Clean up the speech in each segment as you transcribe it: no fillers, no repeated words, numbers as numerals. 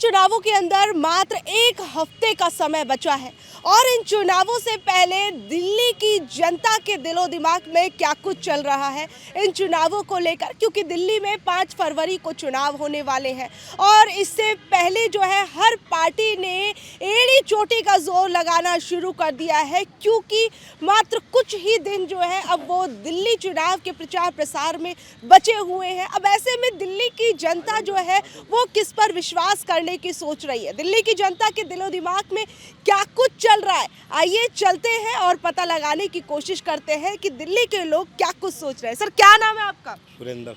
चुनावों के अंदर मात्र एक हफ्ते का समय बचा है और इन चुनावों से पहले दिल्ली की जनता के दिलो दिमाग में क्या कुछ चल रहा है इन चुनावों को लेकर, क्योंकि दिल्ली में 5 फरवरी को चुनाव होने वाले हैं और इससे पहले जो है हर पार्टी ने एड़ी चोटी का जोर लगाना शुरू कर दिया है, क्योंकि मात्र कुछ ही दिन जो है अब वो दिल्ली चुनाव के प्रचार प्रसार में बचे हुए हैं। अब ऐसे में दिल्ली की जनता जो है वो किस पर विश्वास करने की सोच रही है, दिल्ली की जनता के दिलो दिमाग में क्या कुछ चल रहा है, आइए चलते हैं और पता लगाने की कोशिश करते हैं कि दिल्ली के लोग क्या कुछ सोच रहे हैं। सर, क्या नाम है आपका? सुरेंद्र।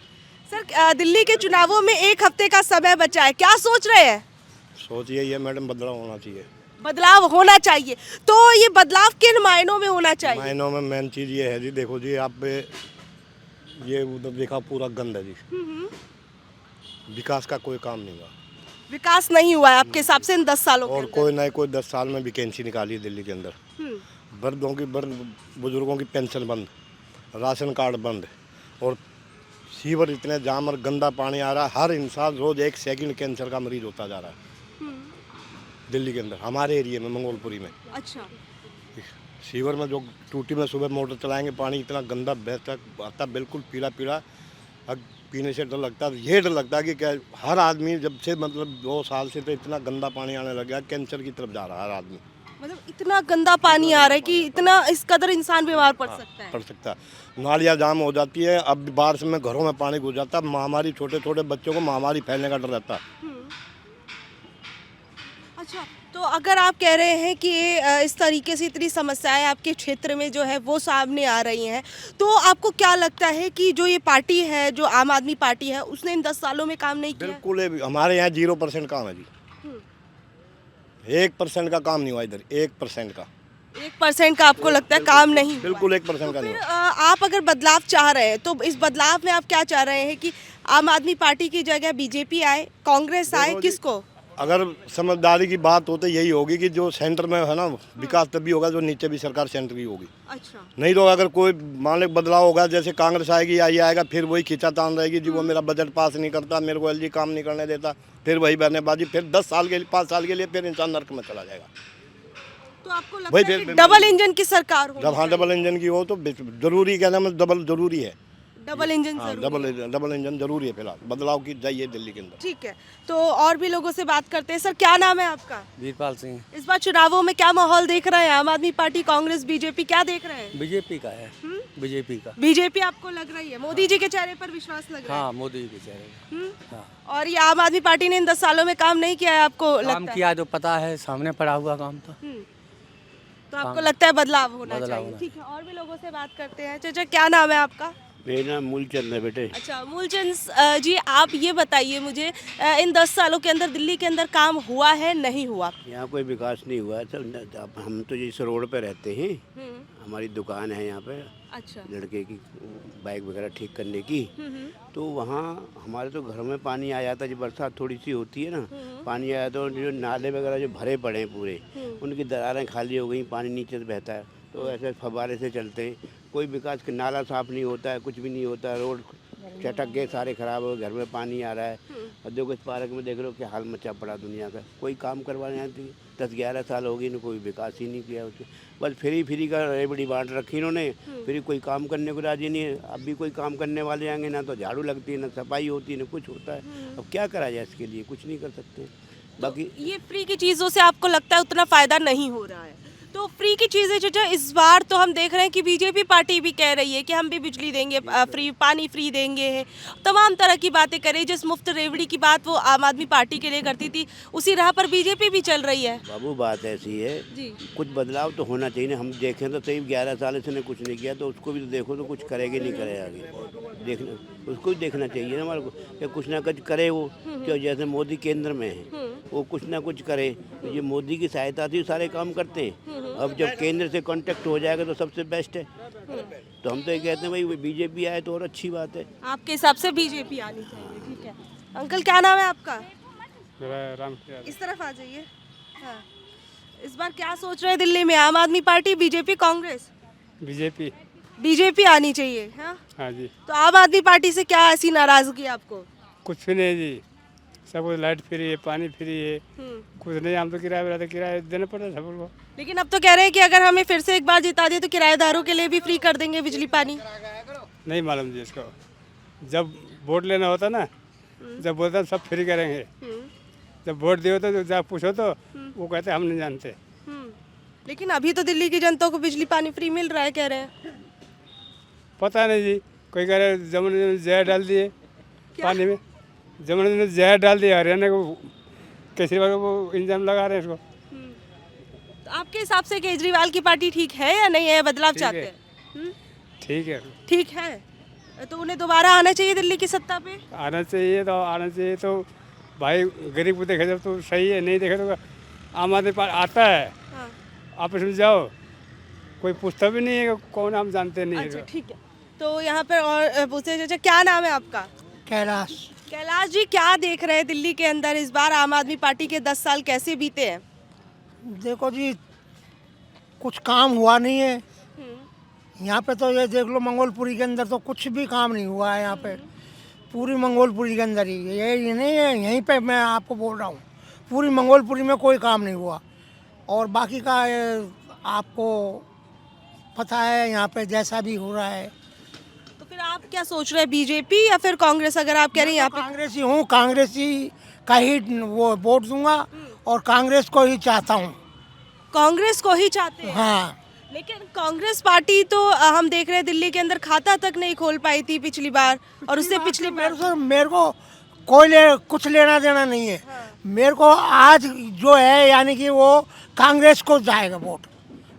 सर, दिल्ली के चुनावों में एक हफ्ते का समय बचा है, क्या सोच रहे हैं? सोच यही है मैडम, बदलाव होना चाहिए। बदलाव होना चाहिए, तो ये बदलाव किन मायनों में होना चाहिए? मायनों में मेन चीज ये है जी, देखो जी आप ये उधर देखा पूरा गंद है जी, विकास का कोई काम नहीं हुआ। विकास नहीं हुआ है आपके हिसाब से इन 10 सालों के और अंदर? कोई ना कोई 10 साल में वैकेंसी निकाली दिल्ली के अंदर। बुजुर्गों की पेंशन बंद, राशन कार्ड बंद, और सीवर इतने जाम और गंदा पानी आ रहा है। हर इंसान रोज 1 सेकंड कैंसर का मरीज होता जा रहा है दिल्ली के अंदर, हमारे एरिया में मंगोलपुरी में। अच्छा, सीवर में जो टूटी में सुबह मोटर चलाएंगे, पानी इतना गंदा बहता आता, बिल्कुल पीला पीला। अब पीने से डर लगता है, ये डर लगता है कि क्या हर आदमी जब से मतलब 2 साल से तो इतना गंदा पानी आने लग गया, कैंसर की तरफ जा रहा है हर आदमी। मतलब इतना गंदा पानी आ रहा है कि इतना इस कदर इंसान बीमार पड़ सकता है। पड़ सकता है, नालियाँ जाम हो जाती है। अब बारिश में घरों में पानी घुस जाता है, महामारी, छोटे छोटे बच्चों को महामारी फैलने का डर रहता है। अच्छा, तो अगर आप कह रहे हैं कि इस तरीके से इतनी समस्याएं आपके क्षेत्र में जो है वो सामने आ रही हैं, तो आपको क्या लगता है कि जो ये पार्टी है, जो आम आदमी पार्टी है, उसने इन 10 सालों में काम नहीं किया? बिल्कुल, हमारे यहाँ 0% काम है जी। 1% का काम नहीं हुआ इधर, 1% का। 1% का आपको लगता है काम नहीं हुआ? बिल्कुल 1% का नहीं फिर हुआ। आप अगर बदलाव चाह रहे हैं तो इस बदलाव में आप क्या चाह रहे हैं कि आम आदमी पार्टी की जगह बीजेपी आए, कांग्रेस आए, किसको? अगर समझदारी की बात हो तो यही होगी कि जो सेंटर में है ना, विकास तभी होगा जो नीचे भी सरकार सेंटर की होगी। अच्छा, नहीं तो अगर कोई मान लो बदलाव होगा, जैसे कांग्रेस आएगी या ये आएगा, फिर वही खींचातान रहेगी जी, वो मेरा बजट पास नहीं करता, मेरे को एलजी काम नहीं करने देता, फिर वही बहनेबाजी, फिर 10 साल के लिए, 5 साल के लिए फिर इंसान नर्क में चला जाएगा। तो आपको लगता है कि डबल इंजन की सरकार हो? जब हाँ डबल इंजन की हो तो जरूरी, कहना मतलब डबल जरूरी है। डबल इंजन हाँ, जरूरी है। डबल इंजन जरूरी है। फिलहाल बदलाव की चाहिए दिल्ली के अंदर। ठीक है, तो और भी लोगों से बात करते हैं। सर, क्या नाम है आपका? वीरपाल सिंह। इस बार चुनावों में क्या माहौल देख रहे हैं? आम आदमी पार्टी, कांग्रेस, बीजेपी, क्या देख रहे हैं? बीजेपी का है। बीजेपी का। बीजेपी आपको लग रही है? मोदी जी के चेहरे पर विश्वास लग रहा है? हाँ, मोदी के चेहरे। हाँ। और ये आम आदमी पार्टी ने इन 10 सालों में काम नहीं किया है, आपको काम लगता है? किया जो पता है, सामने पड़ा हुआ काम तो। तो आपको लगता है बदलाव होना बदलाव चाहिए? होना ठीक है, और भी लोगों से बात करते हैं। चाचा, क्या नाम है आपका? मेरा नाम मूलचंद है बेटे। अच्छा, मूलचंद जी, आप ये बताइए मुझे, इन 10 सालों के अंदर दिल्ली के अंदर काम हुआ है, नहीं हुआ? यहाँ कोई विकास नहीं हुआ है सर। हम तो जिस रोड पे रहते हैं, हमारी दुकान है यहाँ पे, अच्छा, लड़के की बाइक वगैरह ठीक करने की। तो वहाँ हमारे तो घरों में पानी आ जाता है, जब बरसात थोड़ी सी होती है ना, पानी आया तो जो नाले वगैरह जो भरे पड़े हैं पूरे, उनकी दरारें खाली हो गई, पानी नीचे से बहता है, तो ऐसे फव्वारे से चलते हैं। कोई विकास का नाला साफ नहीं होता है, कुछ भी नहीं होता है, रोड चटक गए सारे खराब हो गए, घर में पानी आ रहा है। और देखो इस पार्क में देख लो क्या हाल मचा पड़ा दुनिया का। कोई काम करवाने आती, 10-11 साल हो गई ना, कोई विकास ही नहीं किया उसने। बस फ्री का रेबड़ी बांट रखी इन्होंने, फिर कोई काम करने को राजी नहीं है। अब भी कोई काम करने वाले आएंगे ना तो झाड़ू लगती है, ना सफाई होती है, ना कुछ होता है। अब क्या करा जाए, इसके लिए कुछ नहीं कर सकते। बाकी ये फ्री की चीज़ों से आपको लगता है उतना फ़ायदा नहीं हो रहा है? तो फ्री की चीज़ें चाचा, इस बार तो हम देख रहे हैं कि बीजेपी पार्टी भी कह रही है कि हम भी बिजली देंगे, फ्री पानी फ्री देंगे, तमाम तरह की बातें कर रही है। जिस मुफ्त रेवड़ी की बात वो आम आदमी पार्टी के लिए करती थी, उसी राह पर बीजेपी भी चल रही है। बाबू बात ऐसी है जी, कुछ बदलाव तो होना चाहिए ना। हम देखें तो सही 11 साल इसने कुछ नहीं किया, तो उसको भी तो देखो, तो कुछ करेगी नहीं करे आगे, देखना उसको भी देखना चाहिए ना हमारे को, कि कुछ ना कुछ करे वो। क्यों, जैसे मोदी केंद्र में है, वो कुछ ना कुछ करे। ये मोदी की सहायता से सारे काम करते हैं। अब जब केंद्र से कांटेक्ट हो जाएगा तो सबसे बेस्ट है। तो हम तो ये कहते हैं भाई बीजेपी आए तो और अच्छी बात है। आपके हिसाब से बीजेपी आनी चाहिए? ठीक है। अंकल, क्या नाम है आपका? राम। इस तरफ आ जाइए। हाँ, इस बार क्या सोच रहे हैं दिल्ली में? आम आदमी party, BJP, Congress? BJP. BJP आनी चाहिए। हाँ, हाँ जी। तो आम आदमी पार्टी से क्या ऐसी नाराजगी आपको? कुछ भी नहीं जी, सब कुछ लाइट फ्री है, पानी फ्री है, कुछ नहीं। हम तो किराए पर रहते, किराया देना पड़ता है सब लोग। लेकिन अब तो कह रहे हैं कि अगर हमें फिर से एक बार जिता दिए तो किराएदारों के लिए भी फ्री कर देंगे बिजली पानी। नहीं मालूम जी इसको। जब वोट लेना होता ना, जब बोलता सब फ्री करेंगे, जब वोट दिए तो जब पूछो तो वो कहते हम नहीं जानते। लेकिन अभी तो दिल्ली की जनता को बिजली पानी फ्री मिल रहा है, कह रहे हैं। पता नहीं जी, कोई कह रहे जमुना में जहर डाल दिए पानी में, जमुना में जहर डाल दिया, हरियाणा को केजरीवाल को इल्जाम लगा रहे हैं इसको। तो आपके हिसाब से केजरीवाल की पार्टी ठीक है या नहीं है, बदलाव ठीक चाहते है। हैं? ठीक है, ठीक है, तो उन्हें दोबारा आना चाहिए दिल्ली की सत्ता पे। आना चाहिए तो भाई गरीब को देखे जब तो सही है, नहीं देखे तो आम आदमी पार्टी आता है, हाँ। आप इसमें जाओ, कोई पूछता भी नहीं है, कौन हम जानते नहीं अच्छा है। ठीक है, तो यहाँ पर और पूछते हैं, क्या नाम है आपका? कैलाश। कैलाश जी, क्या देख रहे हैं दिल्ली के अंदर इस बार आम आदमी पार्टी के 10 साल कैसे बीते हैं? देखो जी, कुछ काम हुआ नहीं है यहाँ पे। तो ये देख लो, मंगोलपुरी के अंदर तो कुछ भी काम नहीं हुआ है यहाँ पे। पूरी मंगोलपुरी के अंदर ही ये नहीं है, यहीं पे मैं आपको बोल रहा हूँ, पूरी मंगोलपुरी में कोई काम नहीं हुआ। और बाकी का आपको पता है यहाँ पे जैसा भी हो रहा है। तो फिर आप क्या सोच रहे हैं, बीजेपी या फिर कांग्रेस? अगर आप कह रहे हैं यहाँ पे कांग्रेसी हूँ, कांग्रेसी का ही वो वोट दूंगा और कांग्रेस को ही चाहता हूँ। कांग्रेस को ही चाहते हैं। हाँ, लेकिन कांग्रेस पार्टी तो हम देख रहे हैं दिल्ली के अंदर खाता तक नहीं खोल पाई थी पिछली बार, और उससे पिछली बार। मेरे को कुछ लेना देना नहीं है। मेरे को आज जो है यानी कि वो कांग्रेस को जाएगा वोट,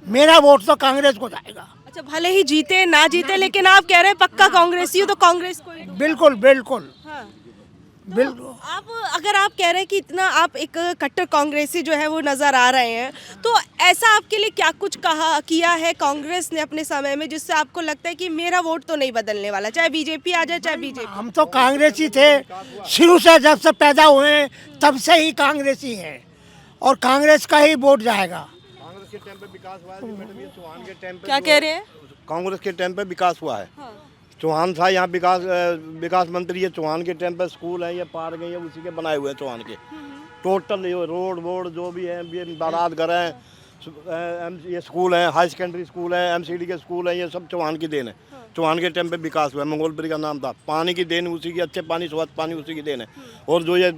मेरा वोट तो कांग्रेस को जाएगा। अच्छा, भले ही जीते ना जीते, लेकिन आप कह रहे हैं पक्का कांग्रेसी हो तो कांग्रेस को ही दूंगा। बिल्कुल बिल्कुल हाँ। बिल्कुल। आप अगर आप कह रहे हैं कि इतना आप एक कट्टर कांग्रेसी जो है वो नजर आ रहे हैं, तो ऐसा आपके लिए क्या कुछ किया है कांग्रेस ने अपने समय में जिससे आपको लगता है कि मेरा वोट तो नहीं बदलने वाला, चाहे बीजेपी आ जाए चाहे बीजेपी? हम तो कांग्रेसी थे शुरू से, जब से पैदा हुए तब से ही कांग्रेसी हैं और कांग्रेस का ही वोट जाएगा। कांग्रेस के टाइम पे विकास हुआ है जी मैडम, ये चौहान के टाइम पे क्या कह रहे हैं? कांग्रेस के टाइम पे विकास हुआ है। चौहान था यहाँ विकास मंत्री, ये चौहान के टाइम पे स्कूल है, ये पार्क है, ये उसी के बनाए हुए हैं चौहान के। टोटल ये रोड वोड जो भी है, ये बारात घर है, ये स्कूल है, हाई सेकेंडरी स्कूल है, एमसीडी के स्कूल है, ये सब चौहान की देन है। चौहान के टाइम पे विकास हुआ है, मंगोलपुरी का नाम था। पानी की देन उसी की, अच्छे पानी स्वच्छ पानी उसी की देन है। और जो ये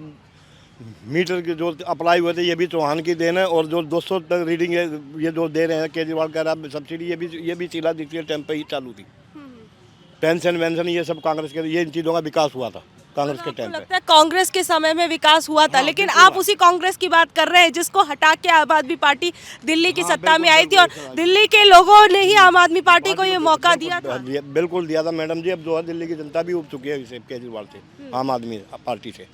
मीटर के जो अप्लाई हुए थे ये भी चौहान की देन है। और जो 200 तक रीडिंग है ये जो दे रहे हैं केजरीवाल कह रहा है सब्सिडी, ये भी शीला दीक्षित के टाइम पे ही चालू थी। पेंशन वेंशन ये सब कांग्रेस के, ये इन चीज़ों का विकास हुआ था कांग्रेस के टाइम पे। लगता है कांग्रेस के समय में विकास हुआ था, लेकिन आप उसी कांग्रेस की बात कर रहे हैं जिसको हटा के आम आदमी पार्टी दिल्ली की सत्ता में आई थी, और दिल्ली के लोगों ने ही आम आदमी पार्टी को ये मौका दिया था। बिल्कुल दिया था मैडम जी। अब जो है दिल्ली की जनता भी उब चुकी है इसे केजरीवाल से, आम आदमी पार्टी से।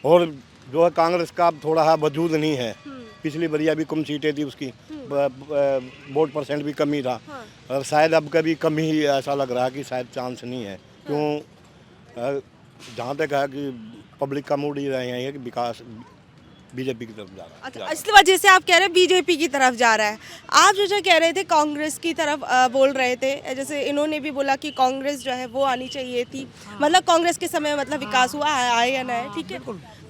और जो है कांग्रेस का अब थोड़ा वजूद नहीं है। पिछली बरिया भी कम सीटें थी उसकी, वोट परसेंट भी कम ही था। और शायद अब कभी कम ही ऐसा लग रहा है कि शायद चांस नहीं है। क्यों, जहाँ तक है कि पब्लिक का मूड ही रहे हैं कि विकास बीजेपी की तरफ जा रहा है। अच्छा, इस वजह से आप कह रहे हैं बीजेपी की तरफ जा रहा है। आप जो कह रहे थे कांग्रेस की तरफ बोल रहे थे, जैसे इन्होंने भी बोला कि कांग्रेस जो है वो आनी चाहिए थी, मतलब कांग्रेस के समय मतलब विकास हुआ है या नहीं, ठीक है।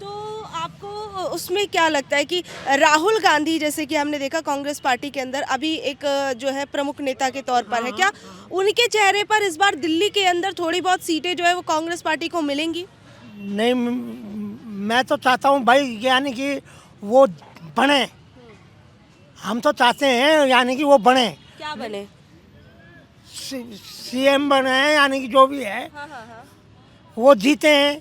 तो आपको उसमें क्या लगता है कि राहुल गांधी, जैसे कि हमने देखा कांग्रेस पार्टी के अंदर अभी एक जो है प्रमुख नेता के तौर पर है, क्या उनके चेहरे पर इस बार दिल्ली के अंदर थोड़ी बहुत सीटें जो है वो कांग्रेस पार्टी को मिलेंगी? नहीं, मैं तो चाहता हूँ भाई यानी कि वो बने। हम तो चाहते हैं यानी कि वो बने, क्या बने? सीएम बने, यानी कि जो भी है वो जीते हैं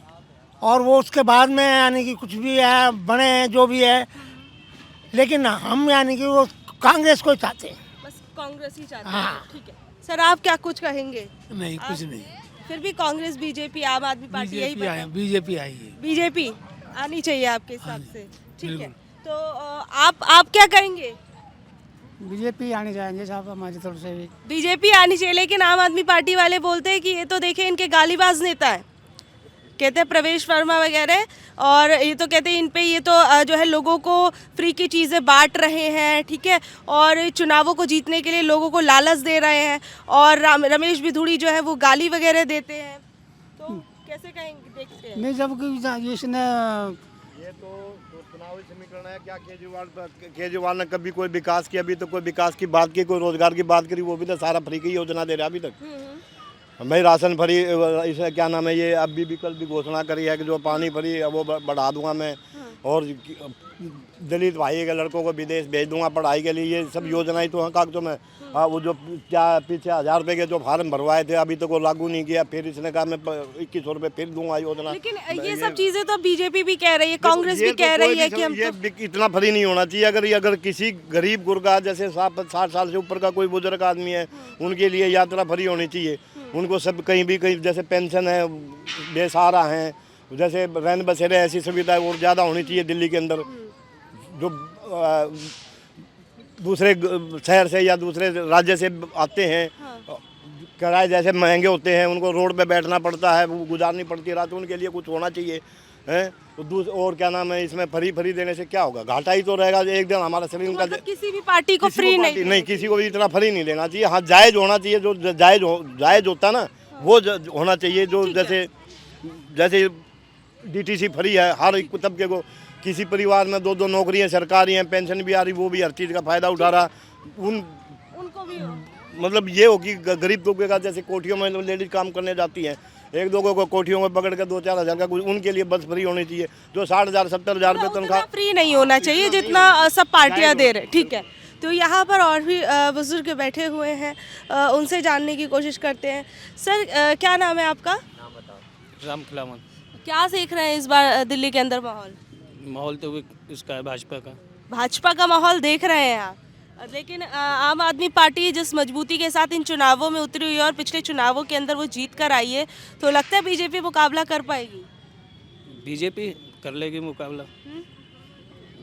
और वो उसके बाद में यानी कि कुछ भी है बने जो भी है। लेकिन हम यानी कि वो कांग्रेस को ही चाहते हैं, बस कांग्रेस ही चाहते हैं। हाँ। ठीक है सर, आप क्या कुछ कहेंगे? नहीं, कुछ नहीं। फिर भी कांग्रेस, बीजेपी, आम आदमी पार्टी यही बीजेपी आई है। बीजेपी आनी चाहिए आपके हिसाब से, ठीक है। तो आप क्या कहेंगे? बीजेपी आने जाएंगे साहब हमारी तरफ से भी। बीजेपी आनी चाहिए, लेकिन आम आदमी पार्टी वाले बोलते हैं कि ये तो देखे इनके गालीबाज नेता है, कहते हैं प्रवेश वर्मा वगैरह, और ये तो कहते हैं इन पे ये तो जो है लोगों को फ्री की चीज़ें बांट रहे हैं, ठीक है, और चुनावों को जीतने के लिए लोगों को लालच दे रहे हैं, और रमेश बिधूड़ी जो है वो गाली वगैरह देते हैं। तो कैसे कहेंगे, देखते हैं? नहीं जबकि इसने ये तो चुनावी समीकरण है क्या। केजरीवाल ने कभी कोई विकास किया? अभी तो कोई विकास की बात की, कोई रोजगार की बात करी? वो भी तो सारा फ्री की योजना दे रहा है अभी तक। भाई राशन फ्री, इसे क्या नाम है, ये अब भी विकल्प भी घोषणा करी है कि जो पानी फ्री है वो बढ़ा दूंगा मैं, और दलित भाई के लड़कों को विदेश भेज दूंगा पढ़ाई के लिए। ये सब योजनाएं तो हैं कागजों में। वो जो क्या पीछे 1000 रुपये के जो फार्म भरवाए थे अभी तक वो लागू नहीं किया, फिर इसने कहा मैं 2100 रुपये फिर दूंगा योजना। लेकिन ये सब चीजें तो बीजेपी भी कह रही है, कांग्रेस भी कह रही है कि हम ये इतना फ्री नहीं होना चाहिए। अगर किसी गरीब गुरगा जैसे 60 साल से ऊपर का कोई बुजुर्ग आदमी है, उनके लिए यात्रा फ्री होनी चाहिए। उनको सब कहीं जैसे पेंशन है, बेसहारा हैं, जैसे रैन बसेरे, ऐसी सुविधाएं और ज़्यादा होनी चाहिए दिल्ली के अंदर। जो दूसरे शहर से या दूसरे राज्य से आते हैं, किराए जैसे महंगे होते हैं, उनको रोड पे बैठना पड़ता है, वो गुजारनी पड़ती है रात, उनके लिए कुछ होना चाहिए है। और क्या नाम है, इसमें फ्री देने से क्या होगा? घाटा ही तो रहेगा। एक दिन हमारा शरीर का किसी भी पार्टी को फ्री नहीं, किसी को भी इतना फ्री नहीं देना चाहिए। हाँ, जायज़ होना चाहिए, जो जायज़ होता ना वो होना चाहिए। जो जैसे DTC फ्री है हर एक तबके को, किसी परिवार में 2 नौकरियां सरकारी हैं, पेंशन भी आ रही, वो भी हर चीज़ का फायदा उठा रहा। उनको भी मतलब ये हो कि गरीब तबके का, जैसे कोठियों में लेडीज काम करने जाती हैं, 1-2 को कोठियों में पकड़ कर 2-4 हज़ार का कुछ, उनके लिए बस फ्री होनी चाहिए। जो 60,000 70,000 रुपये तनख्वाह, फ्री नहीं होना चाहिए जितना सब पार्टियां दे रहे। ठीक है, तो यहाँ पर और भी बुजुर्ग बैठे हुए हैं, उनसे जानने की कोशिश करते हैं। सर क्या नाम है आपका? राम खिलावन। क्या देख रहे हैं इस बार दिल्ली के अंदर माहौल? माहौल तो इसका है भाजपा का माहौल देख रहे हैं आप। लेकिन आम आदमी पार्टी जिस मजबूती के साथ इन चुनावों में उतरी हुई है और पिछले चुनावों के अंदर वो जीत कर आई है, तो लगता है बीजेपी मुकाबला कर पाएगी? बीजेपी कर लेगी मुकाबला,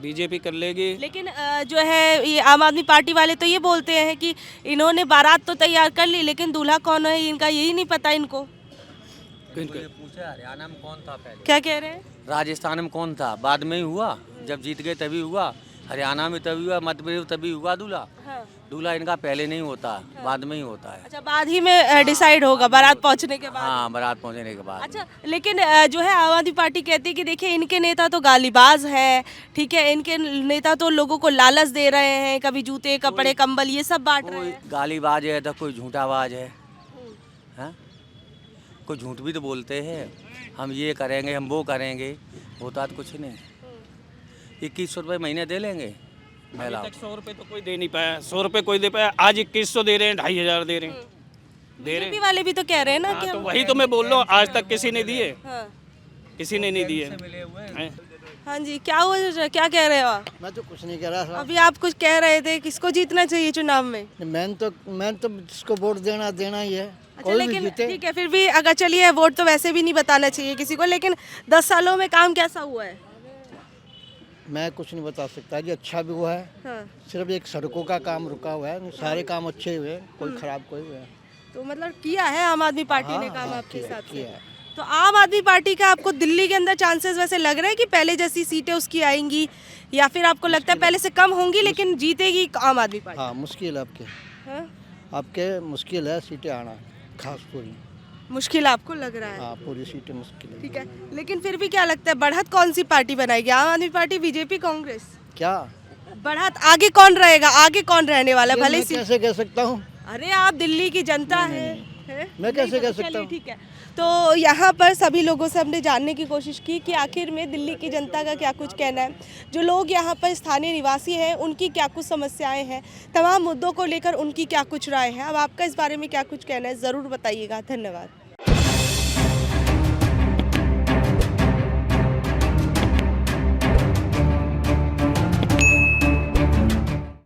बीजेपी कर लेगी। लेकिन जो है ये आम आदमी पार्टी वाले तो ये बोलते हैं कि इन्होंने बारात तो तैयार कर ली, लेकिन दूल्हा कौन है इनका यही नहीं पता इनको। पूछे हरियाणा में कौन था पहले? क्या कह रहे हैं? राजस्थान में कौन था? बाद में ही हुआ, जब जीत गए तभी हुआ। हरियाणा में तभी हुआ, मध्य प्रदेश तभी हुआ दूल्हा। हाँ। दूल्हा इनका पहले नहीं होता, बाद में ही होता है। अच्छा, बाद ही में डिसाइड होगा, बारात पहुंचने के बाद। हाँ, बारात पहुंचने के बाद। अच्छा, लेकिन जो है आम आदमी पार्टी कहती है कि देखिए इनके नेता तो गालीबाज है, ठीक है, इनके नेता तो लोगों को लालच दे रहे हैं, कभी जूते कपड़े कंबल ये सब बांट रहे कोई हैं। गालीबाज है तो कोई झूठाबाज है, हाँ? कोई झूठ भी तो बोलते हैं, हम ये करेंगे, हम वो करेंगे, होता तो कुछ नहीं। 2100 रुपये महीने दे लेंगे महिला। 100 रुपये तो कोई दे नहीं पाया, 100 रुपये कोई दे पाया। आज 2100 दे रहे हैं, 2500 दे रहे हैं, बीजेपी वाले भी तो कह रहे हैं ना कि तो वही तो मैं बोल रहा हूँ, आज तक किसी ने दिए, हाँ। किसी ने नहीं दिए हैं। हाँ जी, क्या हुआ, क्या कह रहे हो आप? मैं तो कुछ नहीं कह रहा था। अभी आप कुछ कह रहे थे, किसको जीतना चाहिए चुनाव में? मैं तो जिसको वोट देना ही है। अच्छा, लेकिन ठीक है, फिर भी अगर चलिए वोट तो वैसे भी नहीं बताना चाहिए किसी को, लेकिन 10 सालों में काम कैसा हुआ है? मैं कुछ नहीं बता सकता जी। अच्छा भी हुआ है, हाँ। सिर्फ एक सड़कों का काम रुका हुआ है, सारे काम अच्छे हुए, कोई खराब कोई हुआ है। तो मतलब किया है आम आदमी पार्टी ने काम हाँ, आपके हिसाब से? किया है। तो आम आदमी पार्टी का आपको दिल्ली के अंदर चांसेस वैसे लग रहे हैं कि पहले जैसी सीटें उसकी आएंगी, या फिर आपको लगता है पहले से कम होंगी लेकिन जीतेगी आम आदमी पार्टी? हाँ, मुश्किल है आपके मुश्किल है सीटें आना, खास पूरी मुश्किल आपको लग रहा है? हाँ, पूरी सीटें मुश्किल है। ठीक है, लेकिन फिर भी क्या लगता है बढ़त कौन सी पार्टी बनाएगी? आम आदमी पार्टी, बीजेपी, कांग्रेस? क्या बढ़त आगे कौन रहेगा, आगे कौन रहने वाला? भले मैं कैसे कह सकता हूँ? अरे आप दिल्ली की जनता है? मैं कैसे कह सकता हूँ? ठीक है, तो यहाँ पर सभी लोगों से हमने जानने की कोशिश की कि आखिर में दिल्ली की जनता का क्या कुछ कहना है, जो लोग यहाँ पर स्थानीय निवासी हैं उनकी क्या कुछ समस्याएं हैं, तमाम मुद्दों को लेकर उनकी क्या कुछ राय है। अब आपका इस बारे में क्या कुछ कहना है ज़रूर बताइएगा। धन्यवाद।